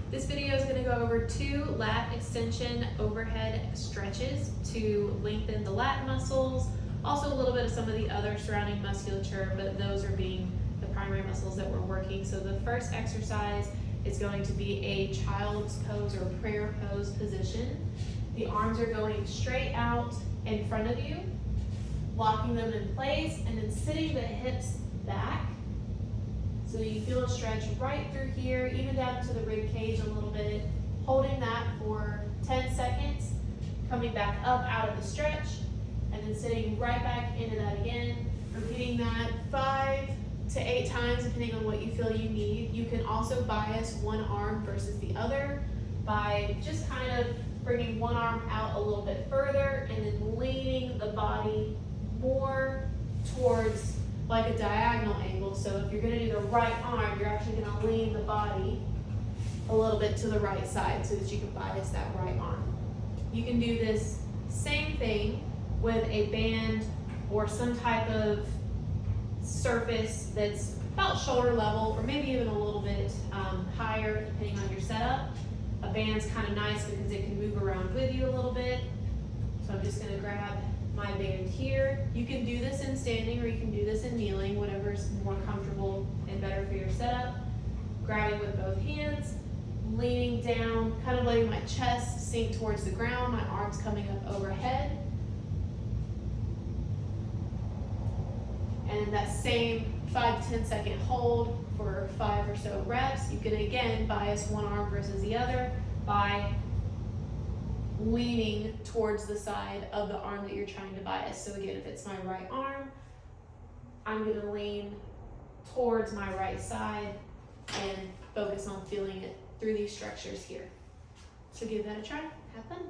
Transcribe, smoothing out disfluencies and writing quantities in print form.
This video is going to go over 2 lat extension overhead stretches to lengthen the lat muscles, also a little bit of some of the other surrounding musculature, but those are being the primary muscles that we're working. So the first exercise is going to be a child's pose or prayer pose position. The arms are going straight out in front of you, locking them in place, and then sitting the hips back. So you feel a stretch right through here, even down to the rib cage a little bit, holding that for 10 seconds, coming back up out of the stretch, and then sitting right back into that again, repeating that 5 to 8 times depending on what you feel you need. You can also bias one arm versus the other by just kind of bringing one arm out a little bit further and then leaning the body more towards like a diagonal angle. So if you're going to do the right arm, you're actually going to lean the body a little bit to the right side so that you can bias that right arm. You can do this same thing with a band or some type of surface that's about shoulder level or maybe even a little bit higher depending on your setup. A band's kind of nice because it can move around with you a little bit. So I'm just going to grab my band here. You can do this in standing or you can do this in kneeling, whatever's more comfortable and better for your setup. Grabbing with both hands, leaning down, kind of letting my chest sink towards the ground, my arms coming up overhead. And that same 5 to 10 second hold for 5 or so reps. You can again bias one arm versus the other by leaning towards the side of the arm that you're trying to bias. So again, if it's my right arm, I'm going to lean towards my right side and focus on feeling it through these structures here. So give that a try. Have fun.